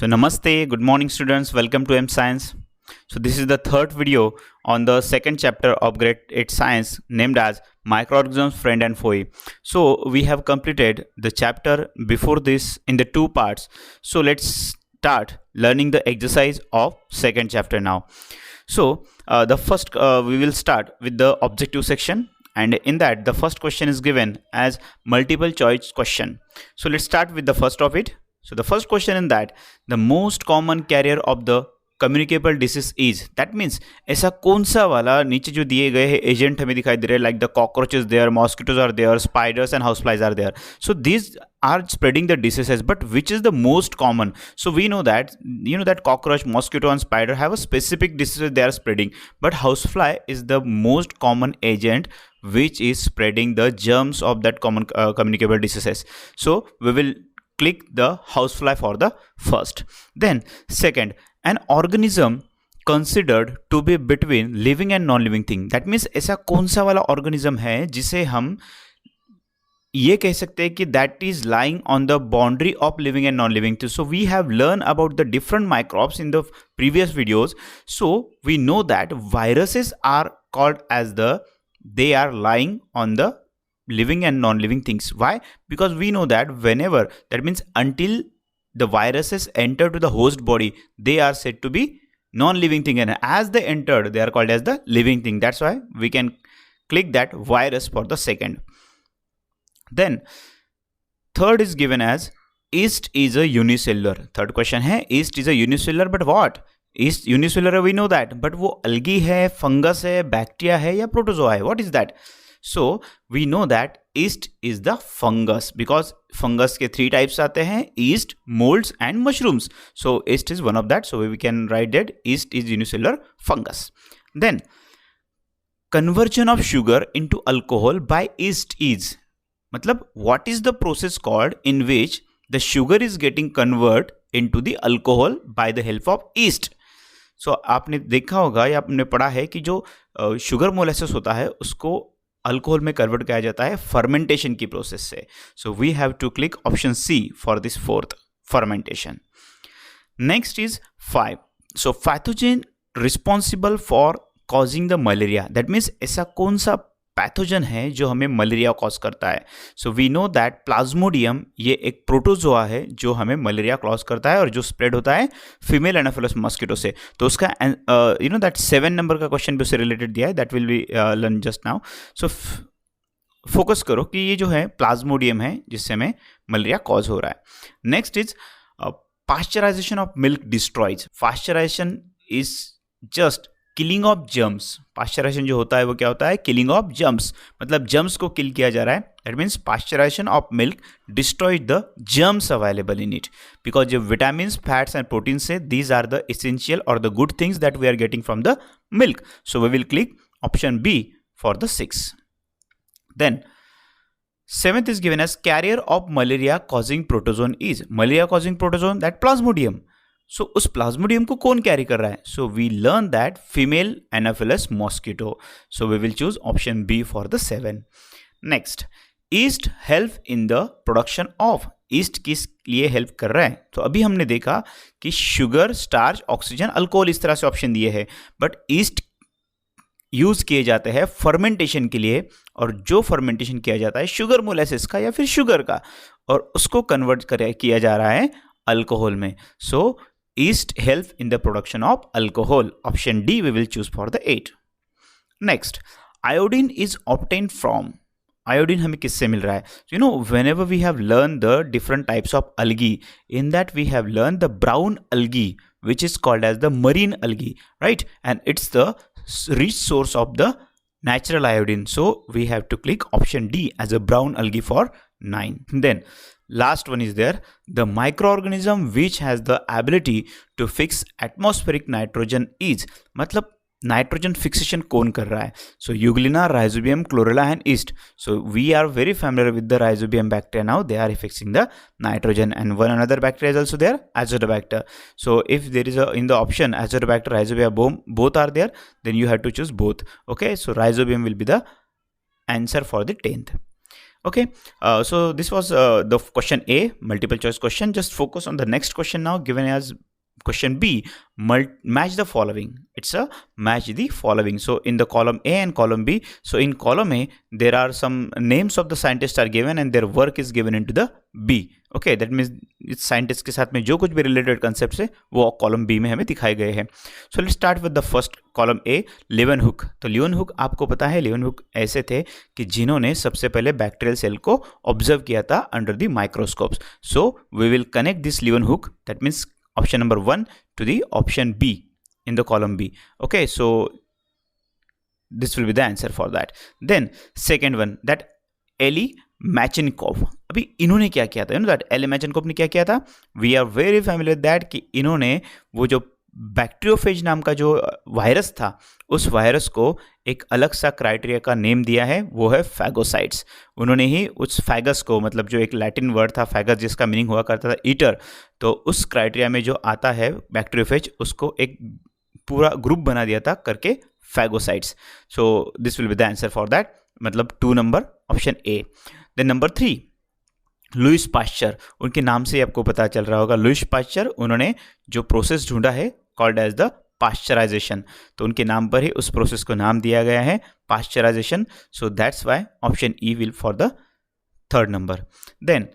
So namaste, good morning students, welcome to M Science. So this is the third video on the second chapter of grade 8 science named as Microorganisms Friend and Foe. So we have completed the chapter before this in the two parts. So let's start learning the exercise of second chapter now. So the first we will start with the objective section, and in that the first question is given as multiple choice question. So let's start with the first of it. So the first question in that, the most common carrier of the communicable disease is, that means ऐसा कौन सा वाला नीचे जो दिए गए हैं agent हमें दिखाई दे रहे हैं, like the cockroaches there, mosquitoes are there, spiders and houseflies are there. So these are spreading the diseases, but which is the most common? So we know that that cockroach, mosquito and spider have a specific disease they are spreading, but housefly is the most common agent which is spreading the germs of that common communicable diseases. So we will click the housefly for the first. Then second, an organism considered to be between living and non-living thing. That means ऐसा कौन सा वाला organism है जिसे हम ये कह सकते हैं कि that is lying on the boundary of living and non-living thing. So we have learned about the different microbes in the previous videos. So we know that viruses are called as they are lying on the living and non-living things. Why? Because we know that whenever, that means until the viruses enter to the host body, they are said to be non-living thing, and as they entered, they are called as the living thing. That's why we can click that virus for the second. Then third is given as yeast is a unicellular. Third question है yeast is a unicellular, but what? yeast unicellular we know that, but वो algae है, fungus है, bacteria है या protozoa है? What is that? So we know that yeast is the fungus, because fungus के three types आते हैं, yeast, molds and mushrooms. So yeast is one of that. So we can write that yeast is unicellular fungus. Then conversion of sugar into alcohol by yeast is, मतलब what is the process called in which the sugar is getting converted into the alcohol by the help of yeast. So आपने देखा होगा या आपने पढ़ा है कि जो शुगर मोलेसेस होता है उसको अल्कोहल में कन्वर्ट किया जाता है फर्मेंटेशन की प्रोसेस से. So we have to click option C for this fourth, fermentation. Next is 5. So pathogen responsible for causing the malaria. That means ऐसा कौन सा पैथोजन है जो हमें मलेरिया कॉज करता है? So we know that plasmodium ये एक प्रोटोजोआ है जो हमें मलेरिया कॉज करता है और जो स्प्रेड होता है फीमेल एनाफिलस मॉस्किटो से. तो उसका दैट 7 नंबर का क्वेश्चन भी उससे रिलेटेड दिया है, that will be learn just now. So focus करो कि ये जो है प्लाज्मोडियम है जिससे हमें मलेरिया कॉज हो रहा है. Next is pasteurization of milk destroys. Pasteurization is just killing of germs. Pasteurization जो होता है वो क्या होता है? किलिंग ऑफ जर्म्स, मतलब जर्म्स को किल किया जा रहा है. That means pasteurization of milk destroy the germs available in it, because जो विटामिन, फैट्स एंड प्रोटीन से दीज आर द एसेंशियल और the good things that we are getting from the milk. So we will click option B for the 6. Then 7th is given as carrier of malaria causing protozoan is, malaria causing protozoan that plasmodium. So उस plasmodium को कौन carry कर रहा है? So we learn that female Anopheles mosquito. So we will choose option B for the 7. Next, yeast help in the production of. Yeast किस लिए help कर रहा है? तो अभी हमने देखा कि शुगर, स्टार्च, ऑक्सीजन, अल्कोहल, इस तरह से ऑप्शन दिए हैं, बट ईस्ट यूज किए जाते हैं फर्मेंटेशन के लिए, और जो फर्मेंटेशन किया जाता है शुगर मोलेसिस का या फिर शुगर का, और उसको कन्वर्ट किया जा रहा है अल्कोहल में. सो yeast help in the production of alcohol. Option D we will choose for the 8. Next, iodine is obtained from. Iodine हमें किससे मिल रहा है? Whenever we have learned the different types of algae, in that we have learned the brown algae which is called as the marine algae, right? And it's the rich source of the natural iodine. So we have to click option D as a brown algae for 9. Then last one is there, the microorganism which has the ability to fix atmospheric nitrogen is, मतलब nitrogen fixation कौन कर रहा है? So euglena, rhizobium, chlorella and yeast. So we are very familiar with the rhizobium bacteria now. They are fixing the nitrogen, and one another bacteria is also there, azotobacter. So if there is in the option azotobacter, rhizobia, both are there, then you have to choose both. Okay, so rhizobium will be the answer for the 10th. Okay, so this was the question A, multiple choice question. Just focus on the next question now, given as question B, match the following. It's a match the following. So in the column A and column B, so in column A there are some names of the scientists are given and their work is given into the B. Okay, that means इस scientist के साथ में जो कुछ भी related concept है वो column B में हमें दिखाए गए हैं. So let's start with the first column A, Leeuwenhoek. तो लेवनहुक आपको पता है, लेवनहुक ऐसे थे कि जिन्होंने सबसे पहले बैक्टीरियल सेल को ऑब्जर्व किया था under the microscopes. So we will connect this Leeuwenhoek, that means option number 1 to the option B in the column B. Okay, so this will be the answer for that. Then second one, that Elie Machenkov. अभी इन्होंने क्या किया था, that Elie Machenkov ने क्या किया था, we are very familiar that कि इन्होंने वो जो बैक्टीरियोफेज नाम का जो वायरस था उस वायरस को एक अलग सा क्राइटेरिया का नेम दिया है, वो है फैगोसाइट्स. उन्होंने ही उस फैगस को, मतलब जो एक लैटिन वर्ड था फैगस जिसका मीनिंग हुआ करता था ईटर, तो उस क्राइटेरिया में जो आता है बैक्टीरियोफेज उसको एक पूरा ग्रुप बना दिया था करके phagocytes. So this will be the answer for that, मतलब 2 number option A. Then number 3, Louis Pasteur. उनके नाम से आपको पता चल रहा होगा, लुइस पाश्चर. उन्होंने जो प्रोसेस ढूंढा है कॉल्ड एज द पाश्चराइजेशन, तो उनके नाम पर ही उस प्रोसेस को नाम दिया गया है pasteurization. So that's why option E will for the 3rd number. Then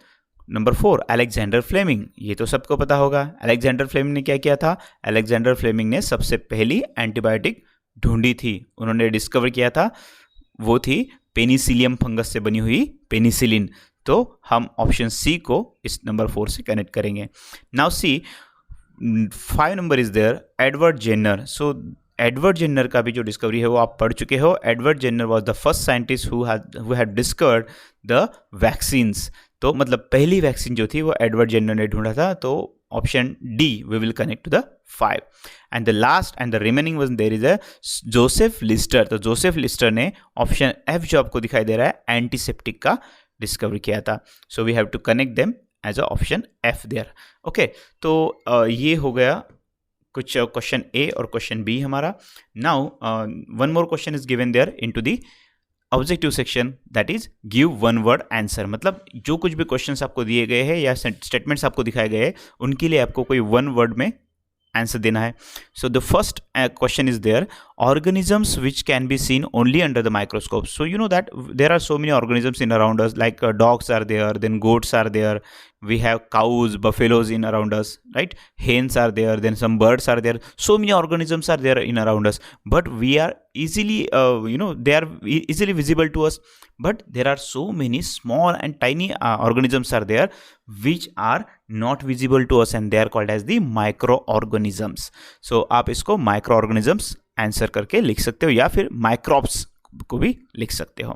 number 4, Alexander Fleming. ये तो सबको पता होगा, अलेक्जेंडर फ्लेमिंग ने क्या किया था, अलेक्जेंडर फ्लेमिंग ने सबसे पहली एंटीबायोटिक ढूंढी थी. उन्होंने डिस्कवर किया था, वो थी पेनिसिलियम फंगस से बनी हुई पेनिसिलिन. तो हम ऑप्शन सी को इस नंबर 4 से कनेक्ट करेंगे. Now C 5 number is there, Edward Jenner. So Edward Jenner का भी जो डिस्कवरी है वो आप पढ़ चुके हो. Edward Jenner was the first scientist who had discovered the vaccines. तो मतलब पहली वैक्सीन जो थी वो एडवर्ड जेन्नर ने ढूंढा था. तो option D we will connect to the 5. And the last and the remaining one there is a Joseph Lister. तो जोसेफ लिस्टर ने ऑप्शन एफ जो आपको दिखाई दे रहा है एंटीसेप्टिक का डिस्कवर किया था. So we have to connect them as a option F there. Okay, तो ये हो गया कुछ क्वेश्चन ए और क्वेश्चन बी हमारा. Now one more question is given there into the objective section, that is give one word answer. मतलब जो कुछ भी क्वेश्चंस आपको दिए गए हैं या स्टेटमेंट्स आपको दिखाए गए हैं उनके लिए आपको कोई वन वर्ड में आंसर देना है. So the first question is there, organisms which can be seen only under the microscope. So you know that there are so many organisms in around us, like dogs are there, then goats are there, we have cows, buffaloes in around us, right? Hens are there, then some birds are there. So many organisms are there in around us, but we are easily they are easily visible to us, but there are so many small and tiny organisms are there which are not visible to us, and they are called as the microorganisms. So आप इसको microorganisms answer करके लिख सकते हो या फिर microbes को भी लिख सकते हो.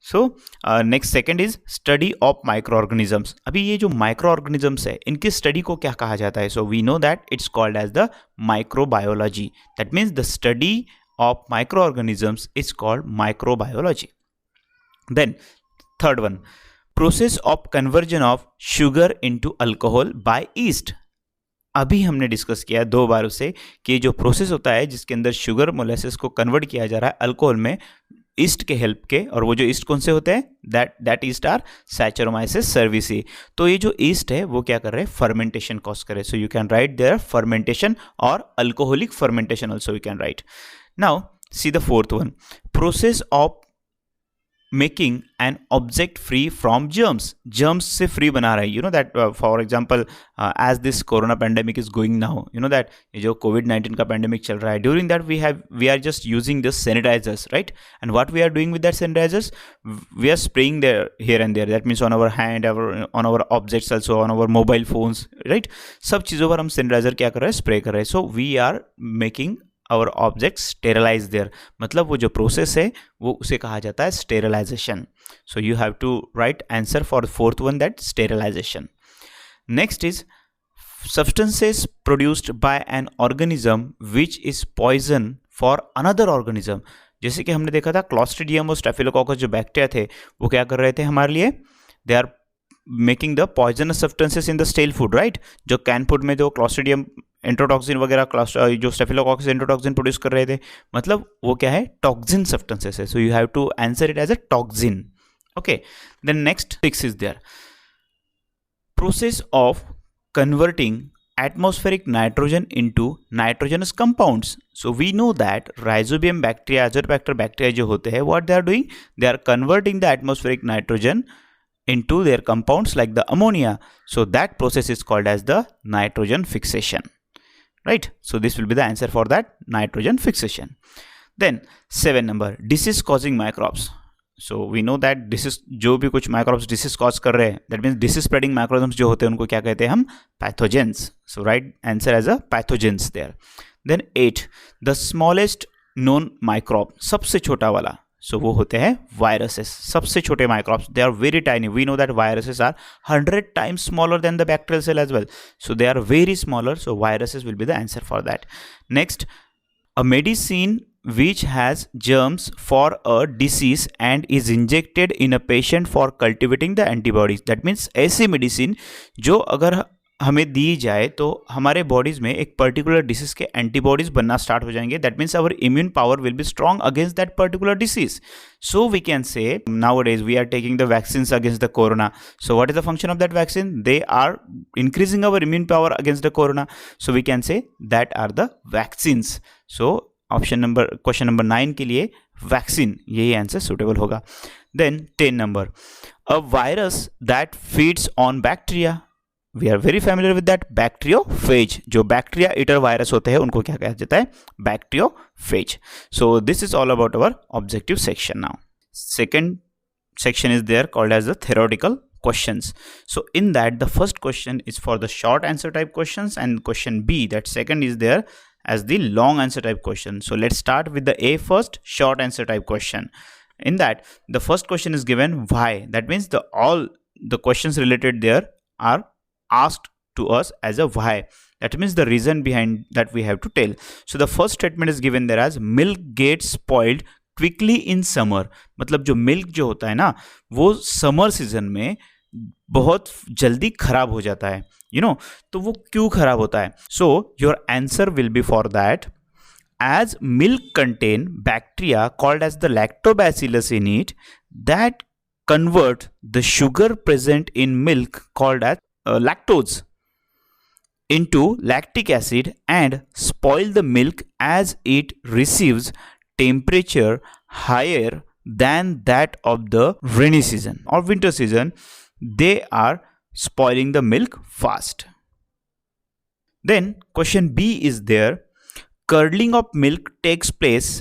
So next second is study of micro organisms. अभी ये जो माइक्रो ऑर्गेनिजम्स है इनकी स्टडी को क्या कहा जाता है? So we know that it's called as the microbiology. That means the study of micro organisms is called microbiology. Then third one, process of conversion of sugar into alcohol by yeast. अभी हमने discuss किया 2 बार उसे कि जो process होता है जिसके अंदर शुगर मोलेसिस को कन्वर्ट किया जा रहा है अल्कोहल में ईस्ट के हेल्प के, और वो जो ईस्ट कौन से होते हैं, दैट ईस्ट आर सैचरोमाइसिस सर्विसी. तो ये जो ईस्ट है वो क्या कर रहे हैं, फर्मेंटेशन कॉज कर रहे हैं. So you can write there fermentation और alcoholic fermentation also you can write. Now see the fourth one, process of making an object free from germs. Germs से फ्री बना रहा है. You know that for example as this corona pandemic is going now, you know that ये जो कोविड-19 का pandemic चल रहा है, during that we are just using this sanitizers, right? And what we are doing with that sanitisers, we are spraying there here and there. That means on our hand, on our objects also, on our mobile phones, right? सब चीज़ों पर हम sanitiser क्या कर रहे हैं, spray कर रहे हैं. So we are making our objects sterilize there. मतलब वो जो प्रोसेस है वो उसे कहा जाता है sterilization. So you have to write answer for the fourth one, that sterilization. Next is substances produced by an organism which is poison for another organism. जैसे कि हमने देखा था क्लॉस्ट्रीडियम और स्टेफिलोकोकस जो बैक्टीरिया थे वो क्या कर रहे थे हमारे लिए, they are making the poisonous substances in the stale food, right? जो कैन फूड में जो क्लॉस्ट्रीडियम एंट्रोटॉक्सिन वगैरह जो स्टेफिलोकोकस एंट्रोटॉक्सिन प्रोड्यूस कर रहे थे, मतलब वो क्या है, टॉक्सिन सब्सटेंसेस है. So you have to answer it as a toxin. Okay, then next 6 is there. Process of converting atmospheric nitrogen into nitrogenous compounds. So we know that rhizobium bacteria, azotobacter bacteria जो होते हैं, what they are doing? They are converting the atmospheric nitrogen into their compounds like the ammonia. So that process is called as the nitrogen fixation. Right? So this will be the answer for that, nitrogen fixation. Then 7 number, disease causing microbes. So we know that disease, जो भी कुछ microbes disease cause कर रहे हैं, that means disease spreading microorganisms जो होते हैं उनको क्या कहते हैं हम? Pathogens. So right answer as a pathogens there. Then 8, the smallest known microbe, सबसे छोटा वाला. So वो होते हैं viruses. सबसे छोटे microbes, they are very tiny. We know that viruses are 100 times smaller than the bacterial cell as well. So they are very smaller. So viruses will be the answer for that. Next, a medicine which has germs for a disease and is injected in a patient for cultivating the antibodies. That means ऐसी medicine जो अगर हमें दी जाए तो हमारे bodies में एक particular disease के एंटीबॉडीज बनना स्टार्ट हो जाएंगे. That means our immune power will be strong against that particular disease. So we can say nowadays we are taking the vaccines against the corona. So what is the function of that vaccine? They are increasing our immune power against the corona. So we can say that are the vaccines. So question number 9 के लिए vaccine यही answer suitable होगा. देन 10 number, a virus that feeds on bacteria. We are very familiar with that, bacteriophage. जो bacteria eater virus होते हैं उनको क्या कहा जाता है? Bacteriophage. So this is all about our objective section. Now second section is there called as the theoretical questions. So in that, the first question is for the short answer type questions, and question B, that second, is there as the long answer type question. So let's start with the A first, short answer type question. In that, the first question is given why. That means all the questions related there are asked to us as a why. That means the reason behind that we have to tell. So the first statement is given there as milk gets spoiled quickly in summer. मतलब जो milk जो होता है ना, वो summer season में बहुत जल्दी खराब हो जाता है, तो वो क्यों खराब होता है? So your answer will be for that, as milk contain bacteria called as the lactobacillus in it that convert the sugar present in milk called as lactose into lactic acid and spoil the milk as it receives temperature higher than that of the rainy season or winter season. They are spoiling the milk fast. Then question B is there, curdling of milk takes place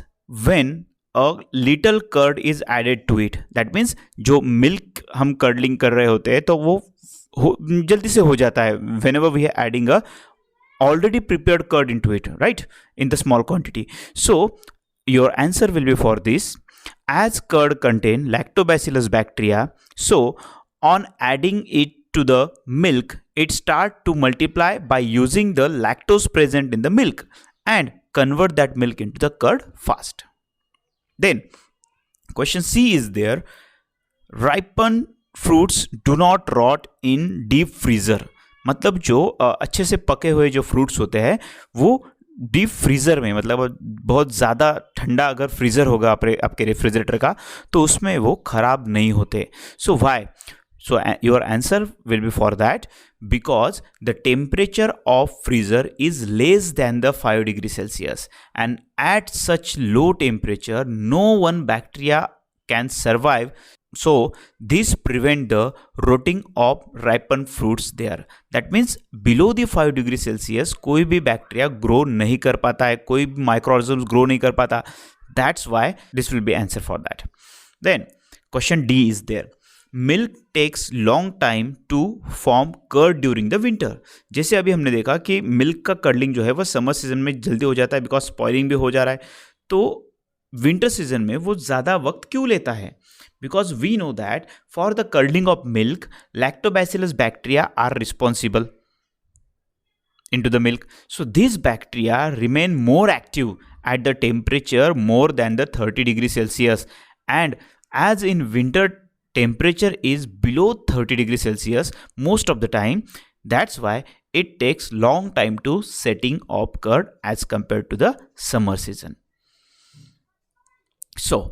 when a little curd is added to it. That means जो milk हम curdling कर रहे होते हैं तो वो जल्दी से हो जाता है whenever we are adding a already prepared curd into it, right, in the small quantity. So your answer will be for this, as curd contain lactobacillus bacteria, so on adding it to the milk, it start to multiply by using the lactose present in the milk and convert that milk into the curd fast. Then question C is there, ripened fruits do not rot in deep freezer. मतलब जो अच्छे से पके हुए जो fruits होते हैं वो डीप फ्रीज़र में, मतलब बहुत ज़्यादा ठंडा अगर फ्रीज़र होगा आपके रेफ्रिजरेटर का तो उसमें वो ख़राब नहीं होते. So why? So your answer will be for that, because the temperature of freezer is less than the 5 degree Celsius and at such low temperature no one bacteria can survive. So this prevent the rotting of ripened fruits there. That means below the 5 degree Celsius कोई भी bacteria grow नहीं कर पाता है, कोई भी microorganism grow नहीं कर पाता. That's why this will be answer for that. Then question D is there. Milk takes long time to form curd during the winter. जैसे अभी हमने देखा कि मिल्क का कर्डलिंग जो है वो समर सीजन में जल्दी हो जाता है बिकॉज स्पॉइलिंग भी हो जा रहा है. तो विंटर सीजन में वो ज़्यादा वक्त क्यों लेता है? Because we know that for the curdling of milk, lactobacillus bacteria are responsible into the milk. So these bacteria remain more active at the temperature more than the 30 degrees Celsius. And as in winter temperature is below 30 degrees Celsius most of the time, that's why it takes long time to setting of curd as compared to the summer season. So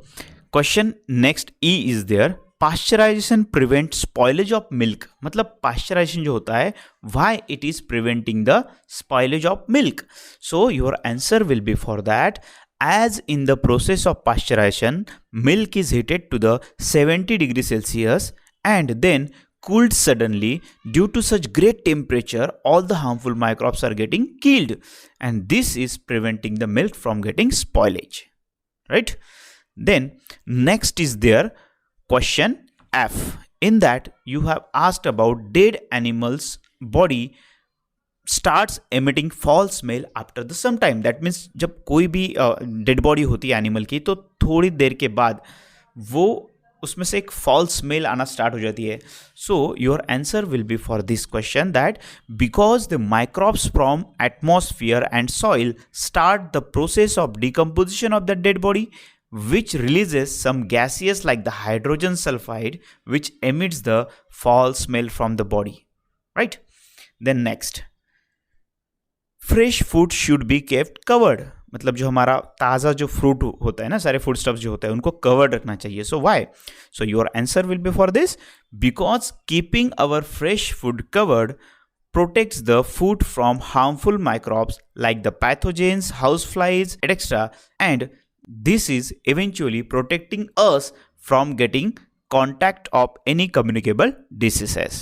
question next E is there, pasteurisation prevent spoilage of milk, मतलब pasteurisation जो होता है why it is preventing the spoilage of milk. So your answer will be for that, as in the process of pasteurization milk is heated to the 70 degrees Celsius and then cooled suddenly. Due to such great temperature all the harmful microbes are getting killed and this is preventing the milk from getting spoilage, right? Then next is there question F. In that you have asked about dead animals body starts emitting foul smell after the some time. That means जब कोई भी dead body होती है animal की तो थोड़ी देर के बाद वो उसमें से एक फॉल स्मेल आना स्टार्ट हो जाती है. So your answer will be for this question that because the microbes from atmosphere and soil start the process of decomposition of the dead body which releases some gaseous like the hydrogen sulfide which emits the foul smell from the body, right? Then next, fresh food should be kept covered. मतलब जो हमारा ताज़ा जो fruit होता है ना, सारे food stuffs जो होता है उनको कवर्ड रखना चाहिए. So why? So your answer will be for this, because keeping our fresh food covered protects the food from harmful microbes like the pathogens, houseflies, etc. And this is eventually protecting us from getting contact of any communicable diseases.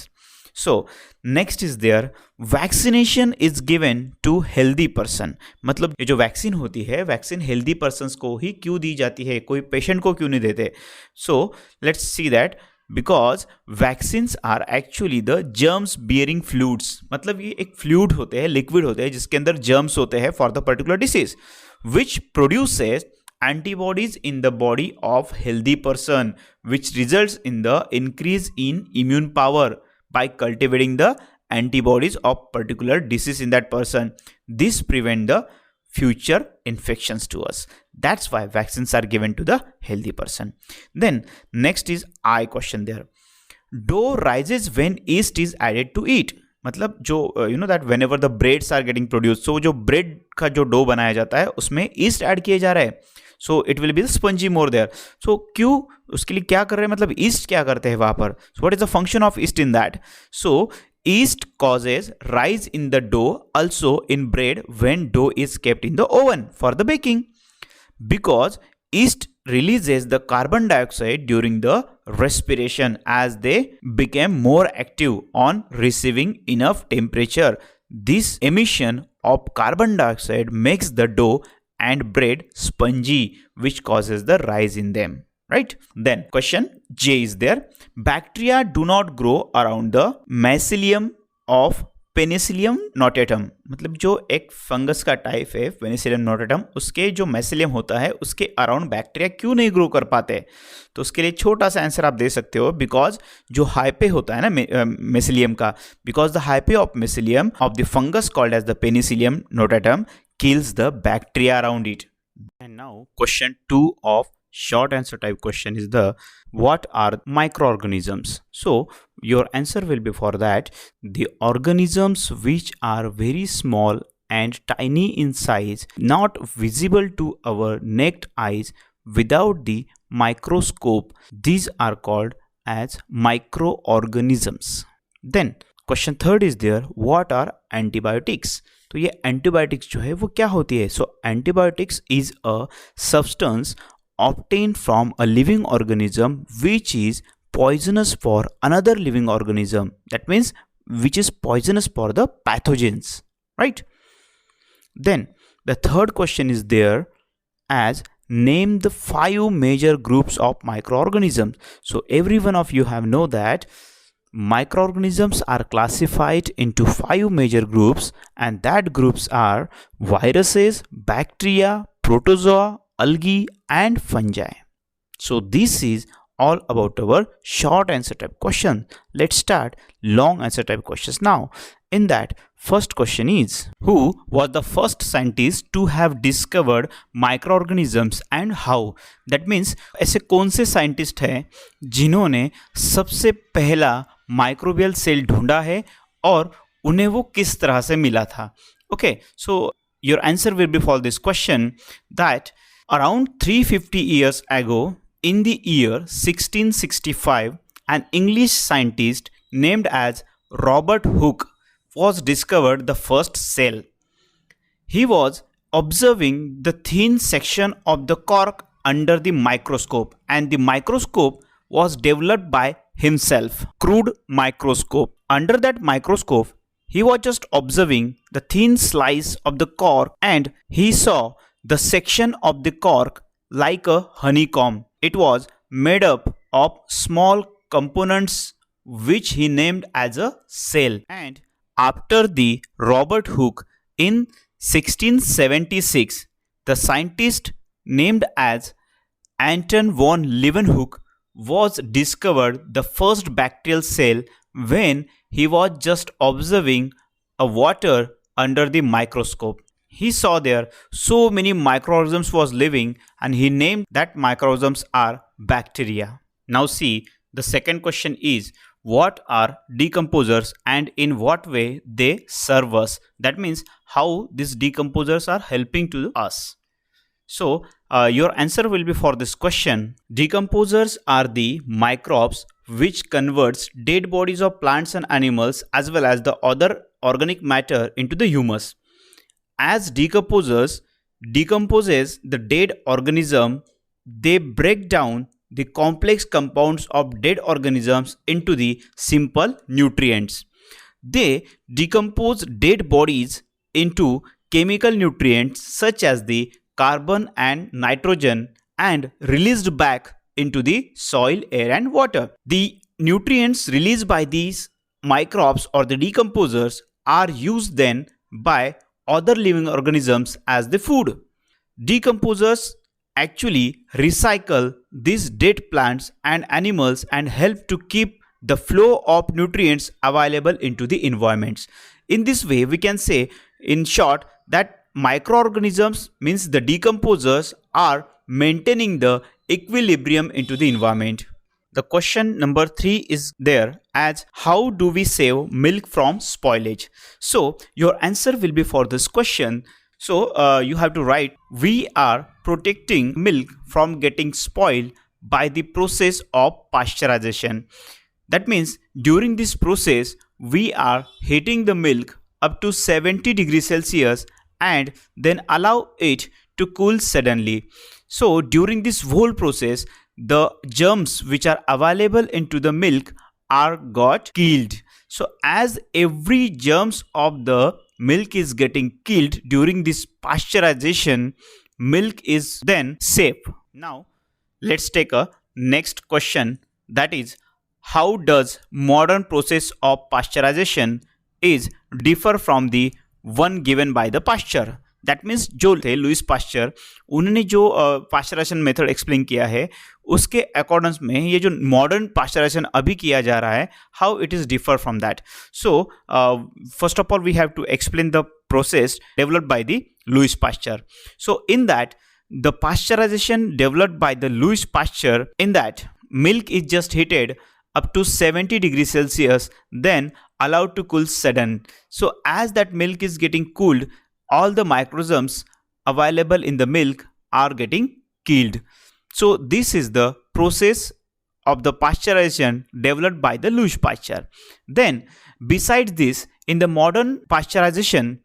So next is there vaccination is given to healthy person. मतलब ये जो vaccine होती है, vaccine healthy persons को ही क्यों दी जाती है, कोई पेशेंट को क्यों नहीं देते? So let's see that because vaccines are actually the germs bearing fluids. मतलब ये एक फ्लूइड होते हैं, लिक्विड होते हैं जिसके अंदर जर्म्स होते हैं for the particular disease which produces antibodies in the body of healthy person which results in the increase in immune power by cultivating the antibodies of particular disease in that person. This prevent the future infections to us. That's why vaccines are given to the healthy person. Then next is I question there. Dough rises when yeast is added to it. मतलब जो you know that whenever the breads are getting produce, so जो bread का जो dough बनाया जाता है उसमें east add किया जा रहा है. So it will be spongy more there. So क्यों, उसके लिए क्या कर रहे हैं, मतलब ईस्ट क्या करते हैं वहां पर? So what is the function of east in that? So yeast causes rise in the dough also in bread when dough is kept in the oven for the baking, because yeast releases the carbon dioxide during the respiration as they become more active on receiving enough temperature. This emission of carbon dioxide makes the dough and bread spongy, which causes the rise in them, right? Then question J is there. Bacteria do not grow around the mycelium of Penicillium notatum. मतलब जो एक fungus का type है Penicillium notatum, उसके जो मैसिलियम होता है उसके अराउंड बैक्टीरिया क्यों नहीं ग्रो कर पाते? तो उसके लिए छोटा सा आंसर आप दे सकते हो, बिकॉज जो हाइपे होता है ना मैसिलियम का, because the hyphae of mycelium of the fungus called as the penicillium notatum kills the bacteria around it. And now question 2 of short answer type question is the what are microorganisms? So your answer will be for that the organisms which are very small and tiny in size, not visible to our naked eyes without the microscope. These are called as microorganisms. Then question 3 is there, what are antibiotics? तो ये antibiotics जो है वो क्या होती है? So antibiotics is a substance obtained from a living organism which is poisonous for another living organism. That means which is poisonous for the pathogens, right? Then the third question is there as name the 5 major groups of microorganisms. So every one of you have know that microorganisms are classified into 5 major groups, and that groups are viruses, bacteria, protozoa, algae and fungi. So this is all about our short answer type question. Let's start long answer type questions now. In that, first question is, who was the first scientist to have discovered microorganisms and how? That means ऐसे कौन से scientist हैं जिन्होंने सबसे पहला microbial cell ढूंढा है और उन्हें वो किस तरह से मिला था? Okay, so your answer will be for this question that around 350 years ago, In the year 1665, an English scientist named as Robert Hooke was discovered the first cell. He was observing the thin section of the cork under the microscope, and the microscope was developed by himself. Crude microscope. Under that microscope, he was just observing the thin slice of the cork, and he saw the section of the cork like a honeycomb. It was made up of small components which he named as a cell. And after the Robert Hooke in 1676, the scientist named as Anton von Leeuwenhoek was discovered the first bacterial cell when he was just observing a water under the microscope. He saw there so many microorganisms was living, and he named that microorganisms are bacteria. Now see, the second question is, what are decomposers and in what way they serve us? That means how these decomposers are helping to us. So your answer will be for this question. Decomposers are the microbes which converts dead bodies of plants and animals as well as the other organic matter into the humus. As decomposers decomposes the dead organism, they break down the complex compounds of dead organisms into the simple nutrients. They decompose dead bodies into chemical nutrients such as the carbon and nitrogen and released back into the soil, air and water. The nutrients released by these microbes or the decomposers are used then by other living organisms as the food. Decomposers actually recycle these dead plants and animals and help to keep the flow of nutrients available into the environments. In this way, we can say in short that microorganisms means the decomposers are maintaining the equilibrium into the environment. The question number 3 is there as how do we save milk from spoilage? So your answer will be for this question. So you have to write, we are protecting milk from getting spoiled by the process of pasteurization. That means during this process, we are heating the milk up to 70 degrees Celsius and then allow it to cool suddenly. So during this whole process, the germs which are available into the milk are got killed. So as every germs of the milk is getting killed during this pasteurization, milk is then safe. Now let's take a next question, that is how does modern process of pasteurization is differ from the one given by the Pasteur? That means जो थे Louis Pasteur, उन्होंने जो pasteurisation method explain किया है उसके accordance में ये जो मॉडर्न पास्चराइजेशन अभी किया जा रहा है, how it is differ from that. So first of all we have to explain the process developed by the Louis Pasteur. So in that the pasteurization developed by the Louis Pasteur, in that milk is just heated up to 70 degrees Celsius, then allowed to cool sudden. So as that milk is getting cooled, all the microorganisms available in the milk are getting killed. So this is the process of the pasteurization developed by the Louis Pasteur. Then besides this, in the modern pasteurization,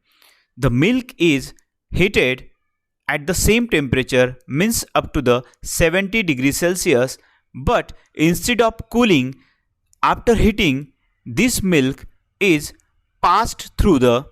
the milk is heated at the same temperature, means up to the 70 degrees Celsius, but instead of cooling, after heating, this milk is passed through the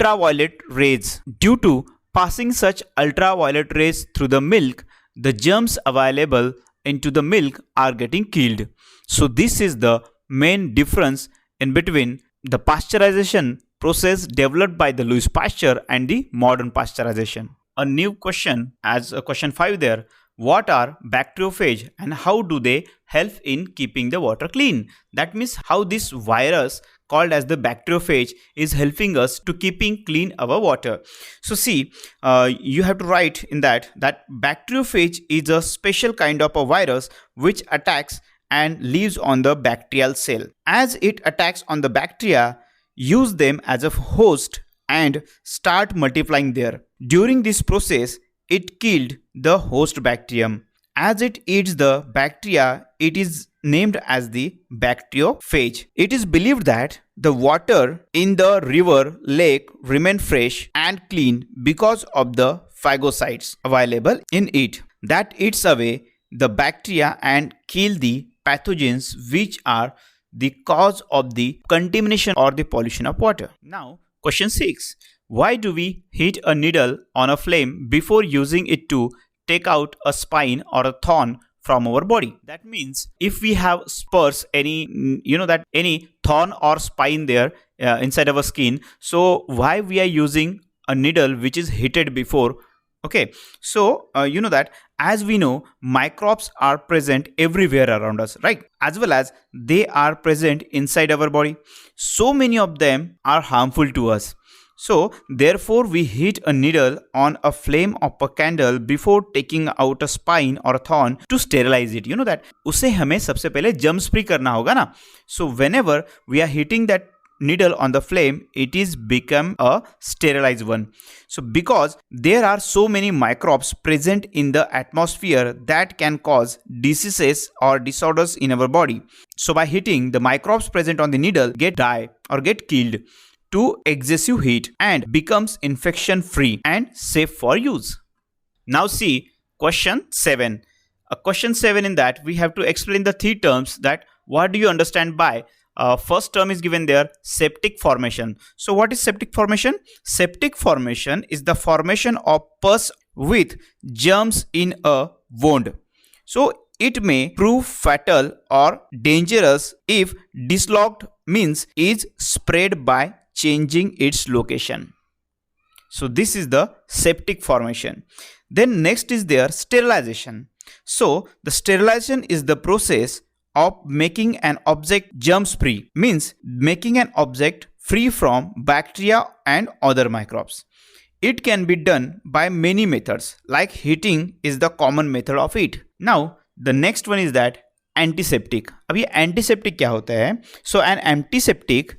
ultraviolet rays. Due to passing such ultraviolet rays through the milk, the germs available into the milk are getting killed. So this is the main difference in between the pasteurization process developed by the Louis Pasteur and the modern pasteurization. A new question as a question 5 there. What are bacteriophage and how do they help in keeping the water clean? That means how this virus called as the bacteriophage is helping us to keeping clean our water. So see, you have to write in that bacteriophage is a special kind of a virus which attacks and lives on the bacterial cell. As it attacks on the bacteria, use them as a host and start multiplying there. During this process, it killed the host bacterium as it eats the bacteria, it is named as the bacteriophage. It is believed that the water in the river lake remain fresh and clean because of the phagocytes available in it that eats away the bacteria and kill the pathogens which are the cause of the contamination or the pollution of water. Now, question 6. Why do we heat a needle on a flame before using it to take out a spine or a thorn from our body? That means if we have spurs, any any thorn or spine there inside our skin, so why we are using a needle which is heated before? Okay, so that as we know, microbes are present everywhere around us, right? As well as they are present inside our body. So many of them are harmful to us. So therefore we heat a needle on a flame of a candle before taking out a spine or a thorn to sterilize it. You know that उसे हमें सबसे पहले germ free करना होगा ना. So whenever we are heating that needle on the flame, it is become a sterilized one. So because there are so many microbes present in the atmosphere that can cause diseases or disorders in our body. So by heating, the microbes present on the needle get die or get killed to excessive heat and becomes infection free and safe for use. Now see question 7. Question 7, in that we have to explain the three terms that what do you understand by first term is given there, septic formation. So what is septic formation? Septic formation is the formation of pus with germs in a wound. So it may prove fatal or dangerous if dislodged, means is spread by changing its location. So this is the septic formation. Then next is their sterilization. So the sterilization is the process of making an object germs free, means making an object free from bacteria and other microbes. It can be done by many methods, like heating is the common method of it. Now the next one is that antiseptic. अब ये antiseptic क्या होता है? So an antiseptic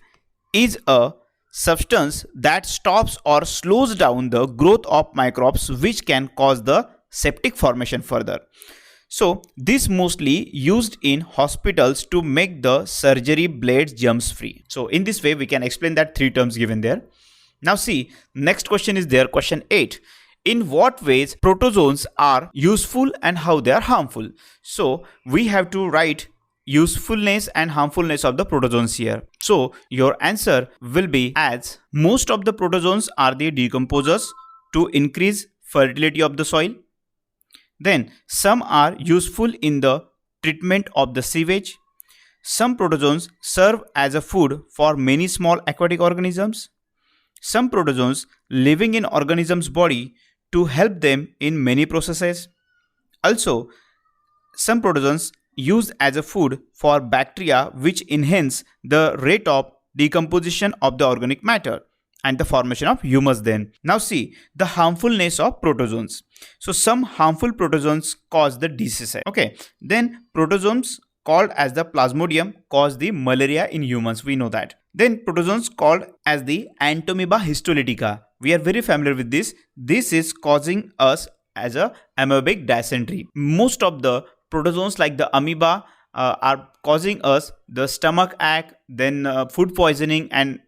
is a substance that stops or slows down the growth of microbes which can cause the septic formation further. So this mostly used in hospitals to make the surgery blades germs free. So in this way we can explain that three terms given there. Now see, next question is there, question 8. In what ways protozoans are useful and how they are harmful? So we have to write usefulness and harmfulness of the protozoans here. So your answer will be as most of the protozoans are the decomposers to increase fertility of the soil. Then some are useful in the treatment of the sewage. Some protozoans serve as a food for many small aquatic organisms. Some protozoans living in organisms' body to help them in many processes. Also, some protozoans used as a food for bacteria which enhance the rate of decomposition of the organic matter and the formation of humus then. Now see the harmfulness of protozoans. So some harmful protozoans cause the disease. Okay. Then protozoans called as the plasmodium cause the malaria in humans. We know that. Then protozoans called as the Entamoeba histolytica. We are very familiar with this. This is causing us as a amoebic dysentery. Most of the protozoans like the amoeba are causing us the stomach ache, then food poisoning, and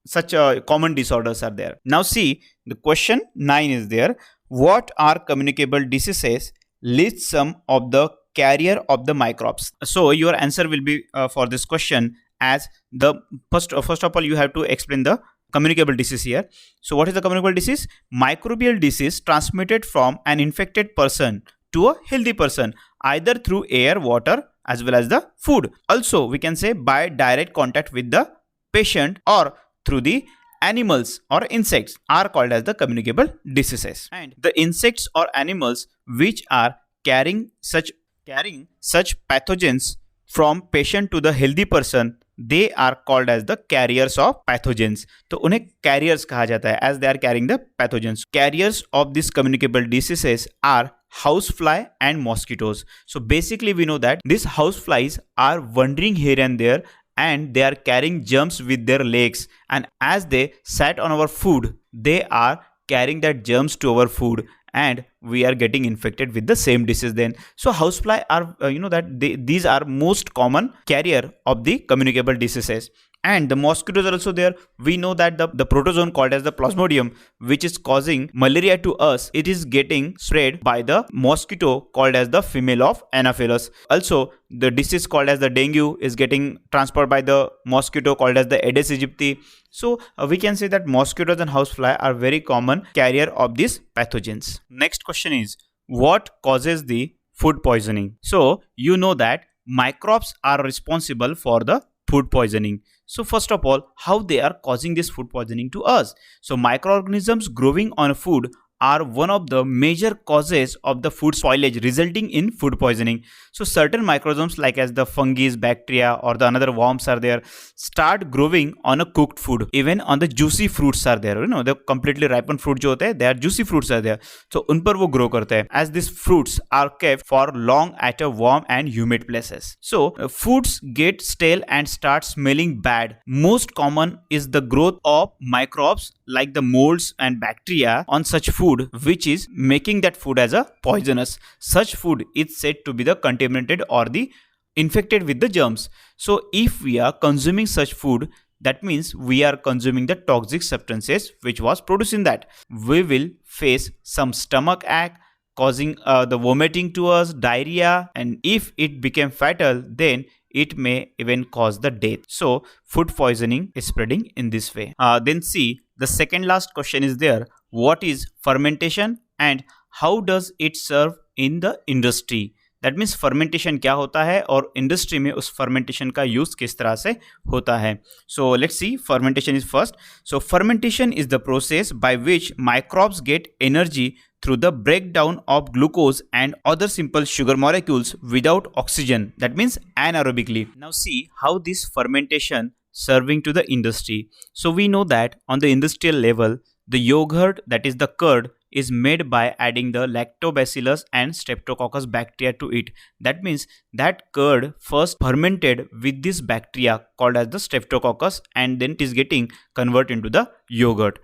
such common disorders are there. Now see the question 9 is there. What are communicable diseases? List some of the carrier of the microbes. So your answer will be for this question as the first of all you have to explain the communicable disease here. So what is the communicable disease? Microbial disease transmitted from an infected person to a healthy person either through air, water as well as the food. Also we can say by direct contact with the patient or through the animals or insects are called as the communicable diseases. And the insects or animals which are carrying such pathogens from patient to the healthy person, they are called as the carriers of pathogens. तो उन्हें carriers कहा जाता है as they are carrying the pathogens. Carriers of these communicable diseases are housefly and mosquitoes. So basically we know that these houseflies are wandering here and there and they are carrying germs with their legs, and as they sat on our food, they are carrying that germs to our food, and we are getting infected with the same disease then. So housefly are these are most common carrier of the communicable diseases. And the mosquitoes are also there. We know that the protozoan called as the plasmodium, which is causing malaria to us, it is getting spread by the mosquito called as the female of Anopheles. Also, the disease called as the dengue is getting transferred by the mosquito called as the Aedes aegypti. So we can say that mosquitoes and housefly are very common carrier of these pathogens. Next question is, what causes the food poisoning? So you know that microbes are responsible for the food poisoning. So first of all, how they are causing this food poisoning to us? So microorganisms growing on food are one of the major causes of the food spoilage resulting in food poisoning. So certain microorganisms like as the fungi, bacteria or the another worms are there, start growing on a cooked food. Even on the juicy fruits are there, the completely ripened fruit जो होते हैं, they are juicy fruits are there. So उन पर वो grow करते हैं as these fruits are kept for long at a warm and humid places. So foods get stale and start smelling bad. Most common is the growth of microbes like the molds and bacteria on such food, which is making that food as a poisonous. Such food is said to be the contaminated or the infected with the germs. So if we are consuming such food, that means we are consuming the toxic substances which was produced in that. We will face some stomach ache, causing the vomiting to us, diarrhea, and if it became fatal, then it may even cause the death. So food poisoning is spreading in this way. Then see, the second last question is there. What is fermentation and how does it serve in the industry? That means fermentation क्या होता है और industry में उस fermentation का use किस तरह से होता है. सो let's C, fermentation is first. So fermentation is the process by which microbes get energy through the breakdown of glucose and other simple sugar molecules without oxygen, that means anaerobically. Now see how this fermentation serving to the industry. So we know that on the industrial level, the yogurt, that is the curd, is made by adding the lactobacillus and streptococcus bacteria to it. That means that curd first fermented with this bacteria called as the streptococcus, and then it is getting converted into the yogurt.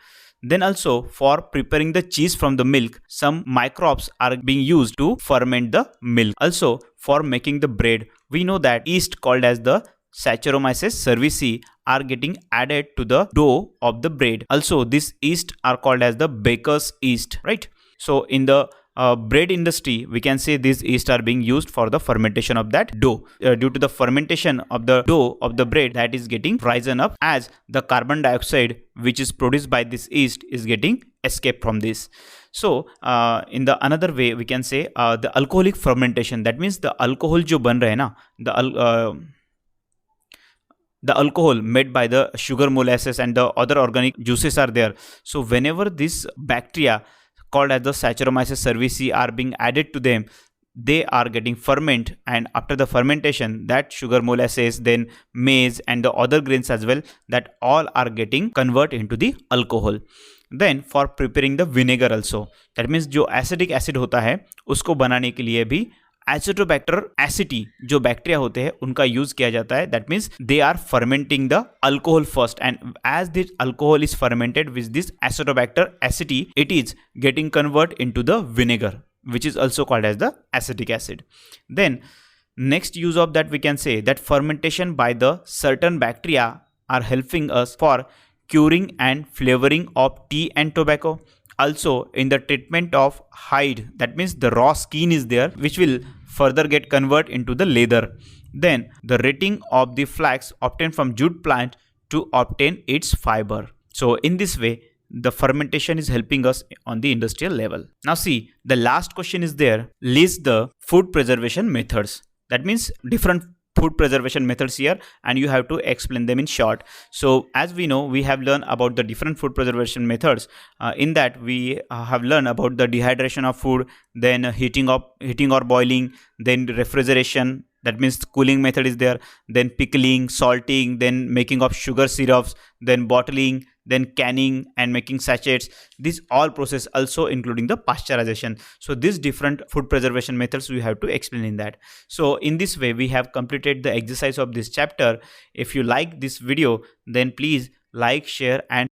Then also for preparing the cheese from the milk, some microbes are being used to ferment the milk. Also for making the bread, we know that yeast called as the Saccharomyces cerevisiae are getting added to the dough of the bread. Also this yeast are called as the baker's yeast, right? So in the bread industry, we can say these yeast are being used for the fermentation of that dough. Due to the fermentation of the dough of the bread, that is getting risen up as the carbon dioxide which is produced by this yeast is getting escaped from this. So in the another way we can say the alcoholic fermentation. That means the alcohol जो बन रहा है ना, the alcohol made by the sugar molasses and the other organic juices are there. So whenever this bacteria called as the Saccharomyces cerevisiae are being added to them, they are getting ferment, and after the fermentation, that sugar molasses, then maize and the other grains as well, that all are getting converted into the alcohol. Then for preparing the vinegar also, that means जो acidic acid होता है उसको बनाने के लिए भी Acetobacter एसिटी जो bacteria होते हैं उनका यूज किया जाता है. That means they are fermenting the alcohol first, and as this alcohol is fermented with this acetobacter aceti, it is getting convert into the vinegar which is also called as the acetic acid. Then next use of that we can say that fermentation by the certain bacteria are helping us for curing and flavoring of tea and tobacco. Also in the treatment of hide, that means the raw skin is there which will further get converted into the leather. Then the retting of the flax obtained from jute plant to obtain its fiber. So in this way the fermentation is helping us on the industrial level. Now see, the last question is there, list the food preservation methods. That means different food preservation methods here, and you have to explain them in short. So as we know, we have learned about the different food preservation methods. In that we have learned about the dehydration of food, then heating or boiling, then refrigeration, that means cooling method is there, then pickling, salting, then making of sugar syrups, then bottling, then canning and making sachets. These all process also including the pasteurization. So these different food preservation methods we have to explain in that. So in this way we have completed the exercise of this chapter. If you like this video, then please like, share and